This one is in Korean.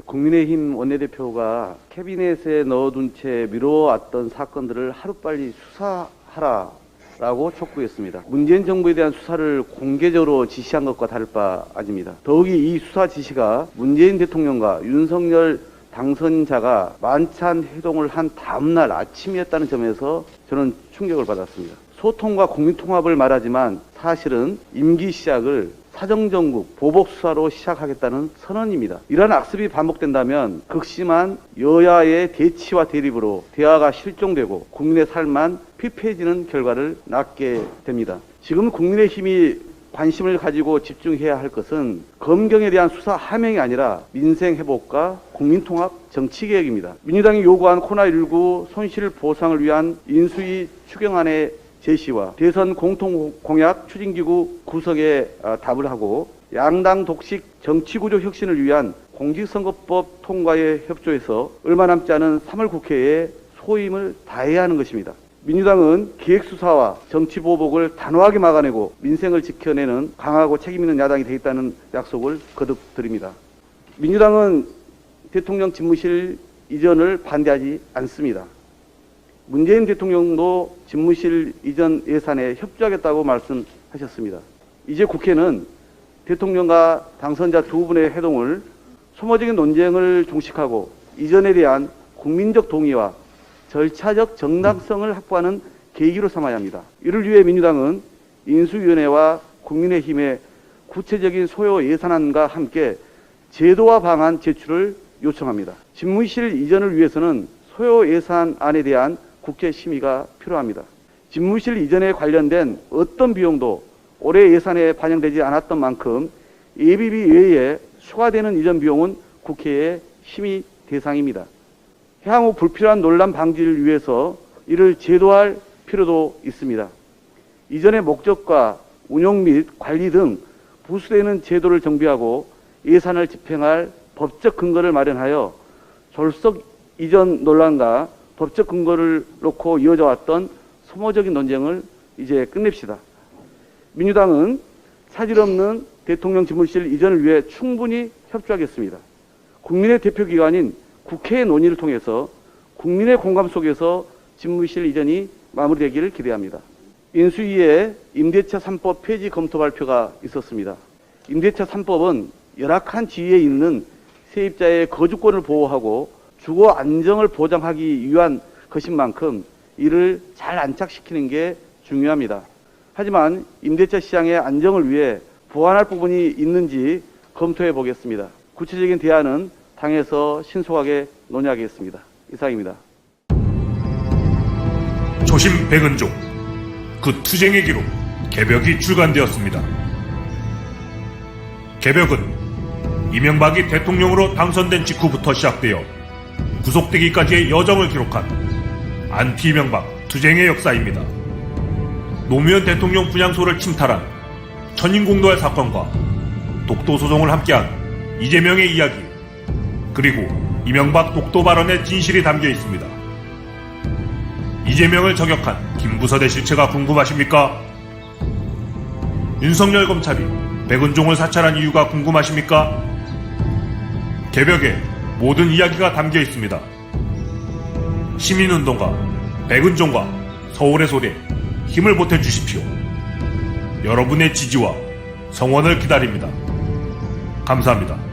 국민의힘 원내대표가 캐비넷에 넣어둔 채 미뤄왔던 사건들을 하루빨리 수사하라라고 촉구했습니다. 문재인 정부에 대한 수사를 공개적으로 지시한 것과 다를 바 아닙니다. 더욱이 이 수사 지시가 문재인 대통령과 윤석열 당선자가 만찬 회동을 한 다음날 아침이었다는 점에서 저는 충격을 받았습니다. 소통과 국민통합을 말하지만 사실은 임기 시작을 사정정국, 보복수사로 시작하겠다는 선언입니다. 이러한 악습이 반복된다면 극심한 여야의 대치와 대립으로 대화가 실종되고 국민의 삶만 피폐해지는 결과를 낳게 됩니다. 지금 국민의힘이 관심을 가지고 집중해야 할 것은 검경에 대한 수사 함행이 아니라 민생 회복과 국민통합 정치개혁입니다. 민주당이 요구한 코로나19 손실 보상을 위한 인수위 추경안의 제시와 대선 공통공약 추진기구 구성에 답을 하고 양당 독식 정치구조 혁신을 위한 공직선거법 통과에 협조해서 얼마 남지 않은 3월 국회에 소임을 다해야 하는 것입니다. 민주당은 기획수사와 정치보복을 단호하게 막아내고 민생을 지켜내는 강하고 책임있는 야당이 되겠다는 약속을 거듭 드립니다. 민주당은 대통령 집무실 이전을 반대하지 않습니다. 문재인 대통령도 집무실 이전 예산에 협조하겠다고 말씀하셨습니다. 이제 국회는 대통령과 당선자 두 분의 회동을 소모적인 논쟁을 종식하고 이전에 대한 국민적 동의와 절차적 정당성을 확보하는 계기로 삼아야 합니다. 이를 위해 민주당은 인수위원회와 국민의힘의 구체적인 소요 예산안과 함께 제도화 방안 제출을 요청합니다. 집무실 이전을 위해서는 소요 예산안에 대한 국회 심의가 필요합니다. 집무실 이전에 관련된 어떤 비용도 올해 예산에 반영되지 않았던 만큼 예비비 외에 추가되는 이전 비용은 국회의 심의 대상입니다. 향후 불필요한 논란 방지를 위해서 이를 제도화할 필요도 있습니다. 이전의 목적과 운영 및 관리 등 부수되는 제도를 정비하고 예산을 집행할 법적 근거를 마련하여 졸속 이전 논란과 법적 근거를 놓고 이어져 왔던 소모적인 논쟁을 이제 끝냅시다. 민주당은 차질 없는 대통령 집무실 이전을 위해 충분히 협조하겠습니다. 국민의 대표기관인 국회의 논의를 통해서 국민의 공감 속에서 집무실 이전이 마무리되기를 기대합니다. 인수위에 임대차 3법 폐지 검토 발표가 있었습니다. 임대차 3법은 열악한 지위에 있는 세입자의 거주권을 보호하고 주거 안정을 보장하기 위한 것인 만큼 이를 잘 안착시키는 게 중요합니다. 하지만 임대차 시장의 안정을 위해 보완할 부분이 있는지 검토해 보겠습니다. 구체적인 대안은 당에서 신속하게 논의하겠습니다. 이상입니다. 초심 백은종, 그 투쟁의 기록 개벽이 출간되었습니다. 개벽은 이명박이 대통령으로 당선된 직후부터 시작되어 구속되기까지의 여정을 기록한 안티 이명박 투쟁의 역사입니다. 노무현 대통령 분향소를 침탈한 천인공노할 사건과 독도 소송을 함께한 이재명의 이야기, 그리고 이명박 독도 발언의 진실이 담겨 있습니다. 이재명을 저격한 김부선의 실체가 궁금하십니까? 윤석열 검찰이 백은종을 사찰한 이유가 궁금하십니까? 개벽에 모든 이야기가 담겨 있습니다. 시민운동가 백은종과 서울의 소리에 힘을 보태주십시오. 여러분의 지지와 성원을 기다립니다. 감사합니다.